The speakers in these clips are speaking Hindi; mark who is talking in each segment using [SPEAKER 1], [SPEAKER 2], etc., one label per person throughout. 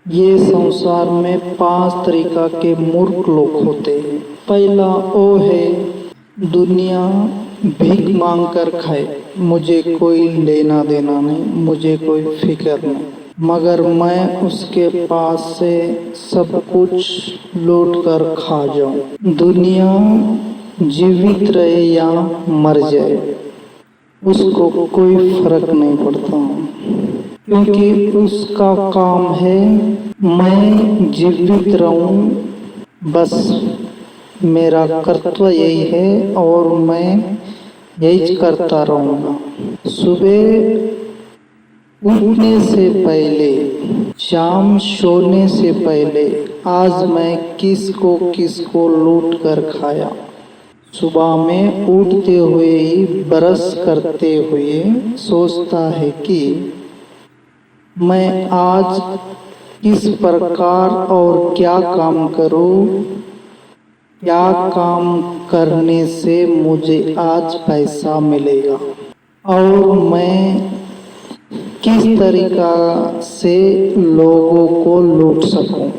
[SPEAKER 1] ये संसार में 5 तरीका के मूर्ख लोग होते हैं। पहला वो है दुनिया भीख मांग कर खाए, मुझे कोई लेना देना नहीं, मुझे कोई फिक्र नहीं, मगर मैं उसके पास से सब कुछ लूट कर खा जाऊं। दुनिया जीवित रहे या मर जाए उसको कोई फर्क नहीं पड़ता, क्योंकि उसका काम है मैं जीवित रहूं, बस मेरा कर्तव्य यही है और मैं यही करता रहूंगा। सुबह उठने से पहले, शाम सोने से पहले आज मैं किसको लूट कर खाया। सुबह में उठते हुए ही ब्रश करते हुए सोचता है कि मैं आज किस प्रकार और क्या काम करूं, क्या काम करने से मुझे आज पैसा मिलेगा और मैं किस तरीका से लोगों को लूट सकूं।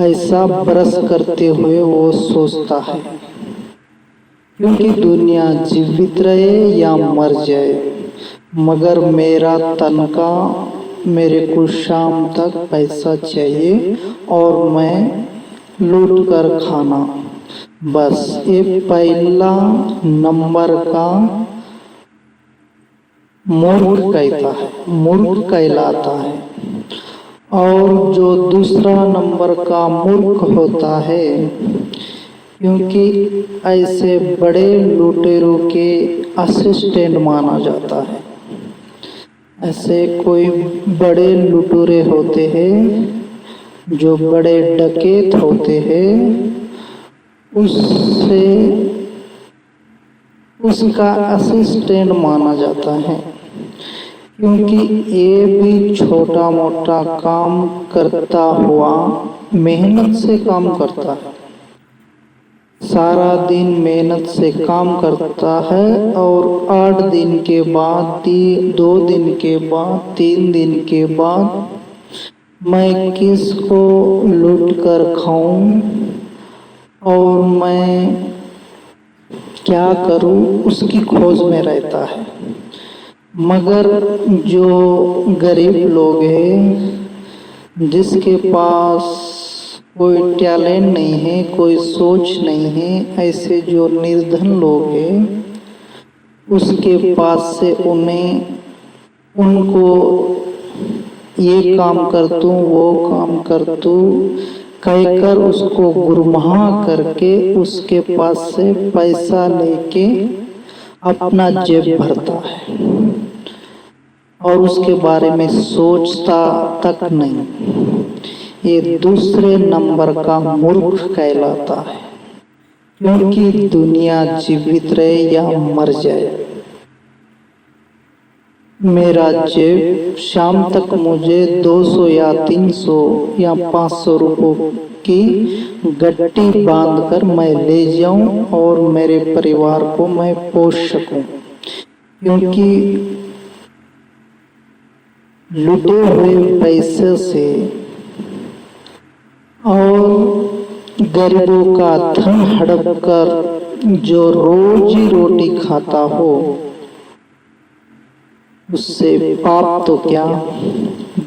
[SPEAKER 1] ऐसा ब्रश करते हुए वो सोचता है, क्योंकि दुनिया जीवित रहे या मर जाए, मगर मेरा तनख्वाह मेरे को शाम तक पैसा चाहिए और मैं लूट कर खाना। बस ये पहला नंबर का मूर्ख कहता है, मूर्ख कहलाता है। और जो दूसरा नंबर का मूर्ख होता है, क्योंकि ऐसे बड़े लुटेरों के असिस्टेंट माना जाता है। ऐसे कोई बड़े लुटेरे होते हैं जो बड़े डकैत होते हैं, उससे उसका असिस्टेंट माना जाता है, क्योंकि ये भी छोटा मोटा काम करता हुआ मेहनत से काम करता है। सारा दिन मेहनत से काम करता है और 8 दिन के बाद 2 दिन के बाद 3 दिन के बाद मैं किसको लूट कर खाऊं और मैं क्या करूं, उसकी खोज में रहता है। मगर जो गरीब लोग हैं, जिसके पास कोई टैलेंट नहीं है, कोई सोच नहीं है, ऐसे जो निर्धन लोग हैं, उसके पास से उनको ये काम कर दूं, वो काम कर दूं कहकर उसको गुरमाह करके उसके पास से पैसा लेके अपना जेब भरता है और उसके बारे में सोचता तक नहीं। ये दूसरे नंबर का मूर्ख कहलाता है, क्योंकि दुनिया जीवित रहे या मर जाए, मेरा जेब शाम तक मुझे 200 या 300 या 500 रुपयों की गट्टी बांधकर मैं ले जाऊं और मेरे परिवार को मैं पोष सकूं। क्योंकि लुटे हुए पैसे से और गरीबों का धन हड़प कर जो रोजी रोटी खाता हो, उससे पाप तो क्या,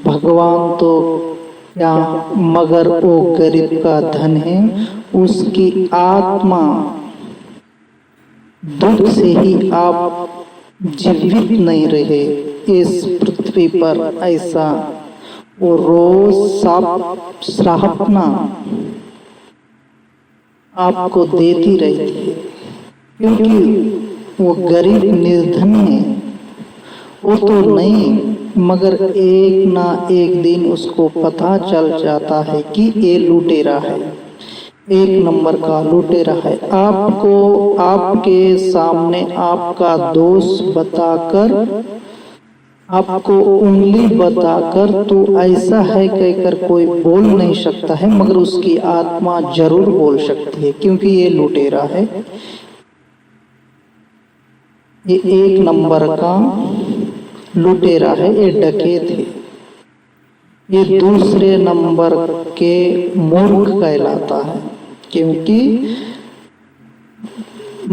[SPEAKER 1] भगवान तो क्या, मगर वो गरीब का धन है, उसकी आत्मा दुख से ही आप जीवित नहीं रहे इस पृथ्वी पर। ऐसा वो रोज श्रापना आपको देती रहती है, क्योंकि वो गरीब निर्धन है, वो तो नहीं, मगर एक ना एक दिन उसको पता चल जाता है कि ये लुटेरा है, 1 नंबर का लुटेरा है। आपको आपके सामने आपका दोष बताकर, आपको उंगली बताकर तो ऐसा है कहकर कोई बोल नहीं सकता है, मगर उसकी आत्मा जरूर बोल सकती है, क्योंकि ये लुटेरा है, ये 1 नंबर का लुटेरा है, ये डकैत है। ये दूसरे नंबर के मूर्ख कहलाता है, क्योंकि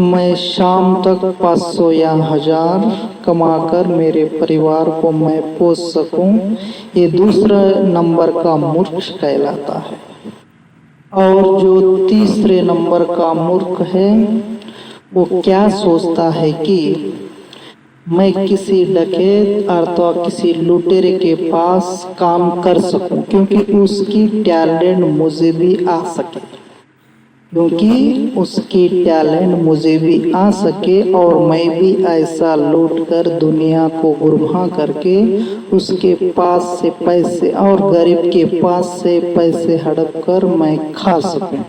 [SPEAKER 1] मैं शाम तक 500 या 1000 कमाकर मेरे परिवार को मैं पोस सकूं, ये दूसरा नंबर का मूर्ख कहलाता है। और जो तीसरे नंबर का मूर्ख है वो क्या सोचता है कि मैं किसी डकैत अथवा किसी लुटेरे के पास काम कर सकूं, क्योंकि उसकी टैलेंट मुझे भी आ सके, और मैं भी ऐसा लूट कर दुनिया को गुरबा करके उसके पास से पैसे और गरीब के पास से पैसे हड़प कर मैं खा सकूं,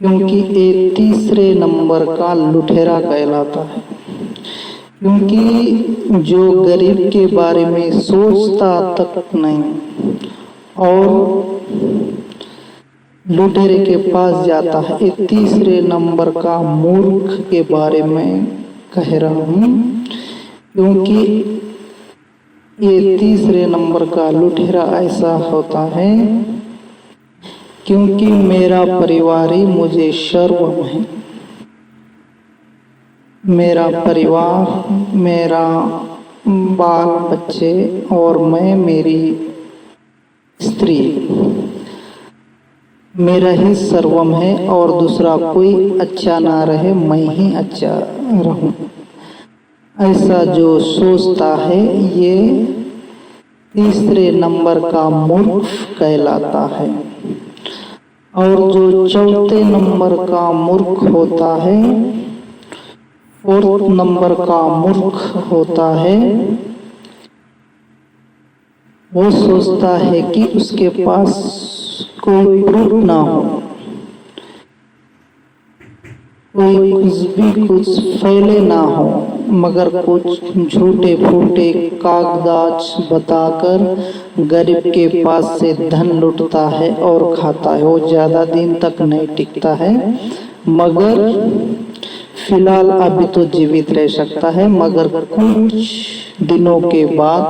[SPEAKER 1] क्योंकि ये तीसरे नंबर का लुटेरा कहलाता है। क्योंकि जो गरीब के बारे में सोचता तक नहीं और लुटेरे के पास जाता है, ये तीसरे नंबर का मूर्ख के बारे में कह रहा हूँ। क्योंकि ये तीसरे नंबर का लुटेरा ऐसा होता है क्योंकि मेरा परिवार ही मुझे सर्वस्व है। मेरा परिवार, मेरा बाल बच्चे और मैं, मेरी स्त्री मेरा ही सर्वम है, और दूसरा कोई अच्छा ना रहे, मैं ही अच्छा रहूं। ऐसा जो सोचता है ये तीसरे नंबर का मूर्ख कहलाता है। और जो चौथे नंबर का मूर्ख होता है, फोर्थ नंबर का मूर्ख होता है, वो सोचता है कि उसके पास कोई प्रूफ ना हो, कुछ फैले ना हो, मगर कुछ झूठे फूटे कागजात बताकर गरीब के पास से धन लुटता है और खाता है। वो ज्यादा दिन तक नहीं टिकता है, मगर फिलहाल अभी तो जीवित रह सकता है, मगर कुछ दिनों के बाद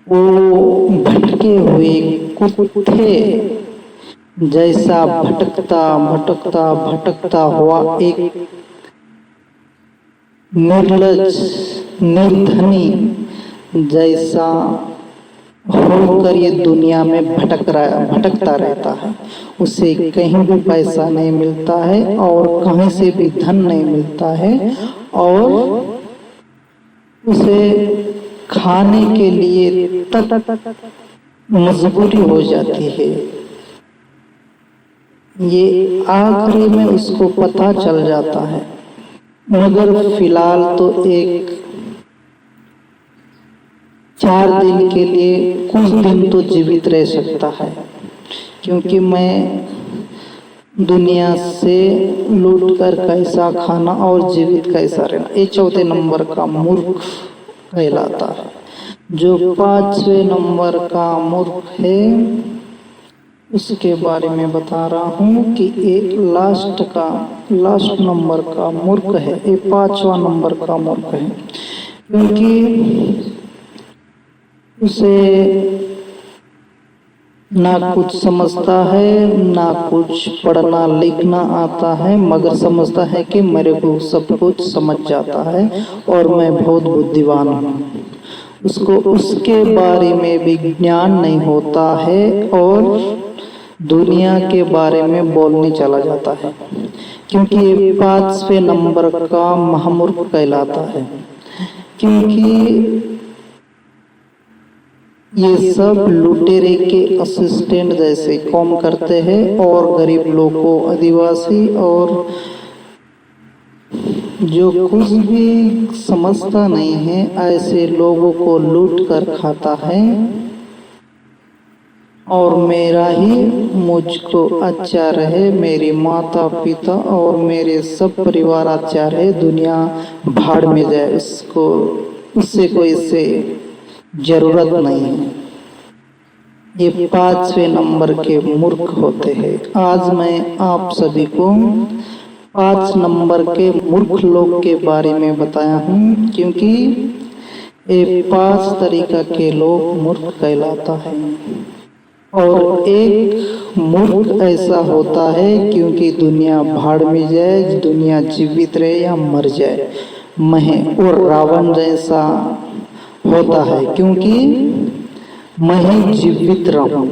[SPEAKER 1] वो भटके हुए कुत्ते जैसा भटकता हुआ एक निर्लज निर्धनी जैसा होकर ये दुनिया में भटकता रहता है। उसे कहीं भी पैसा नहीं मिलता है और कहीं से भी धन नहीं मिलता है, और उसे खाने के लिए तक मजबूरी हो जाती है। ये आखिरी में उसको पता चल जाता है, मगर फिलहाल तो एक 4 दिन के लिए कुछ दिन तो जीवित रह सकता है, क्योंकि मैं दुनिया से लूट कर कैसा खाना और जीवित कैसा रहना, ये चौथे नंबर का मूर्ख कहलाता है। जो 5वें नंबर का मूर्ख है उसके बारे में बता रहा हूँ कि एक लास्ट नंबर का मूर्ख है, ये 5वां नंबर का मूर्ख है, क्योंकि उसे ना कुछ समझता है, ना कुछ पढ़ना लिखना आता है, मगर समझता है कि मेरे को सब कुछ समझ जाता है और मैं बहुत बुद्धिमान हूँ। उसको उसके बारे में भी ज्ञान नहीं होता है और दुनिया के बारे में बोलने चला जाता है, क्योंकि ये 5वें नंबर का महामूर्ख कहलाता है। क्योंकि ये सब लुटेरे के असिस्टेंट जैसे काम करते हैं और गरीब लोगों, आदिवासी और जो कुछ भी समझता नहीं है ऐसे लोगों को लूट कर खाता है, और मेरा ही मुझको अच्छा रहे, मेरे माता पिता और मेरे सब परिवार अच्छा रहे, दुनिया भाड़ में जाए, उससे कोई से जरूरत नहीं है। ये 5वें नंबर के मूर्ख होते हैं। आज मैं आप सभी को 5 नंबर के मूर्ख लोग के बारे में बताया हूँ, क्योंकि ये 5 तरीका के लोग मूर्ख कहलाता है। और एक मूर्ख ऐसा होता है क्योंकि दुनिया भाड़ में जाए, दुनिया जीवित रहे या मर जाए, मैं और रावण जैसा होता है क्योंकि मैं जीवित रहूं,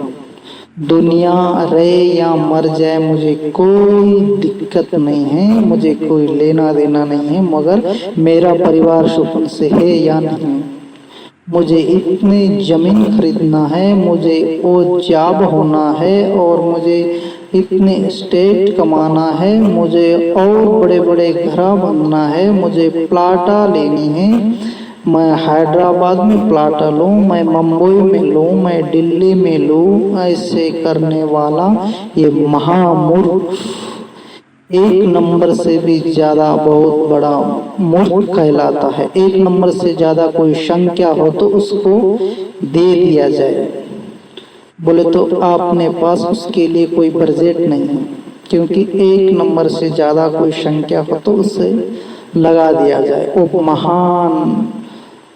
[SPEAKER 1] दुनिया रहे या मर जाए मुझे कोई दिक्कत नहीं है, मुझे कोई लेना देना नहीं है, मगर मेरा परिवार सुखन से है या नहीं, मुझे इतनी जमीन खरीदना है, मुझे वो जॉब होना है और मुझे इतने स्टेट कमाना है, मुझे और बड़े बड़े घर बनना है, मुझे प्लाटा लेनी है, मैं हैदराबाद में प्लाटा लूँ, मैं मुंबई में लूँ, मैं दिल्ली में लूँ, ऐसे करने वाला ये महामूर्ख एक नंबर से भी ज्यादा बहुत बड़ा मूर्ख कहलाता है। एक नंबर से ज्यादा कोई संख्या हो तो उसको दे दिया जाए, बोले तो आपने पास उसके लिए कोई बजट नहीं है, क्योंकि एक नंबर से ज्यादा कोई संख्या हो तो उसे लगा दिया जाए। वो महान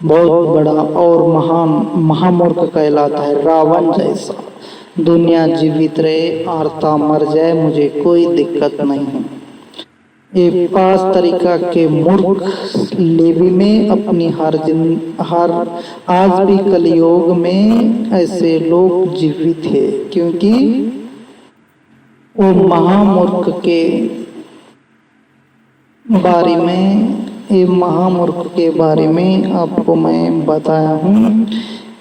[SPEAKER 1] बहुत बड़ा और महान महामूर्ख कहलाता है, रावण जैसा। दुनिया जीवित रहे आरता मर जाए मुझे कोई दिक्कत नहीं है। ये 5 तरीका के मूर्ख लेवी में अपनी हर आज भी कलयुग में ऐसे लोग जीवित है, क्योंकि वो महामूर्ख के बारे में महामूर्ख के बारे में आपको मैं बताया हूँ,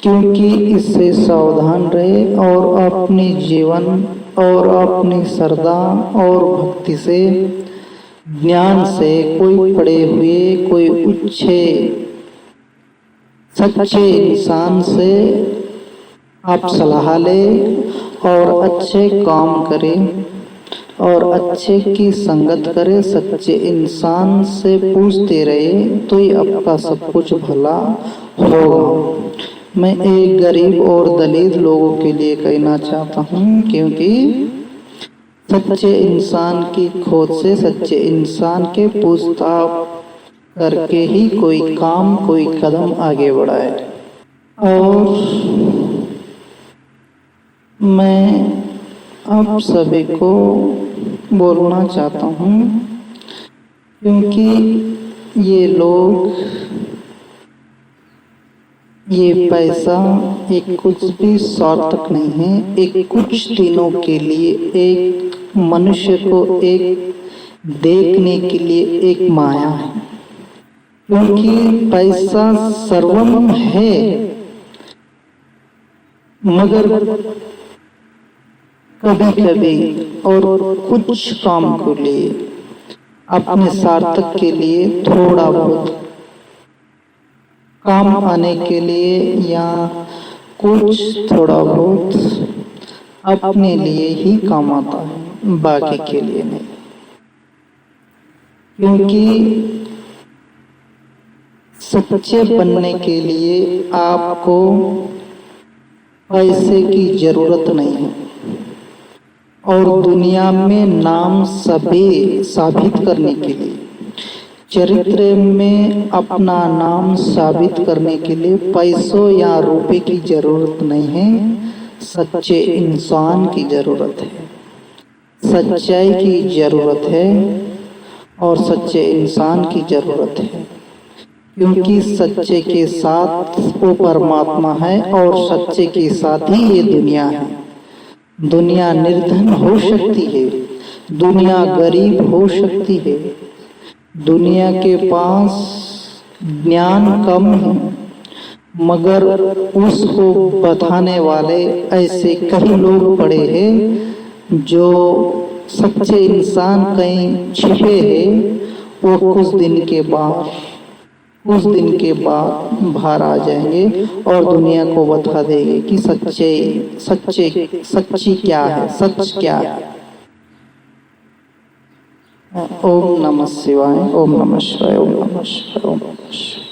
[SPEAKER 1] क्योंकि इससे सावधान रहे और अपनी जीवन और अपनी श्रद्धा और भक्ति से, ज्ञान से, कोई पढ़े हुए, कोई अच्छे सच्चे इंसान से आप सलाह ले और अच्छे काम करें और अच्छे की संगत करे, सच्चे इंसान से पूछते रहे तो ये आपका सब कुछ भला होगा। मैं एक गरीब और दलित लोगों के लिए कहना चाहता हूँ, क्योंकि सच्चे इंसान की खोज से, सच्चे इंसान के पूछताछ करके ही कोई काम, कोई कदम आगे बढ़ाए। और मैं आप सभी को बोलना चाहता हूँ, क्योंकि ये लोग, ये पैसा एक कुछ भी सार्थक नहीं है, एक कुछ दिनों के लिए, एक मनुष्य को एक देखने के लिए एक माया है, क्योंकि पैसा सर्वम है, मगर कभी कभी और कुछ काम के लिए, अपने सार्थक के लिए, थोड़ा बहुत काम आने के लिए या कुछ थोड़ा बहुत अपने लिए ही काम आता है, बाकी के लिए नहीं। क्योंकि सच्चे बनने के लिए आपको पैसे की जरूरत नहीं है, और दुनिया में नाम सभी साबित करने के लिए, चरित्र में अपना नाम साबित करने के लिए पैसों या रुपए की जरूरत नहीं है, सच्चे इंसान की जरूरत है, सच्चाई की जरूरत है और सच्चे इंसान की जरूरत है। क्योंकि सच्चे के साथ वो परमात्मा है और सच्चे के साथ ही ये दुनिया है। दुनिया निर्धन हो सकती है, दुनिया गरीब हो सकती है, दुनिया के पास ज्ञान कम है, मगर उसको बताने वाले ऐसे कई लोग पड़े हैं जो सच्चे इंसान कहीं छिपे हैं, वो कुछ दिन के बाद बाहर आ जाएंगे और दुनिया को बता देंगे कि सच्ची क्या है, सच क्या है। ओम नमः शिवाय, ओम नमः शिवाय, ओम नमः शिवाय, ओम नमः शिवाय।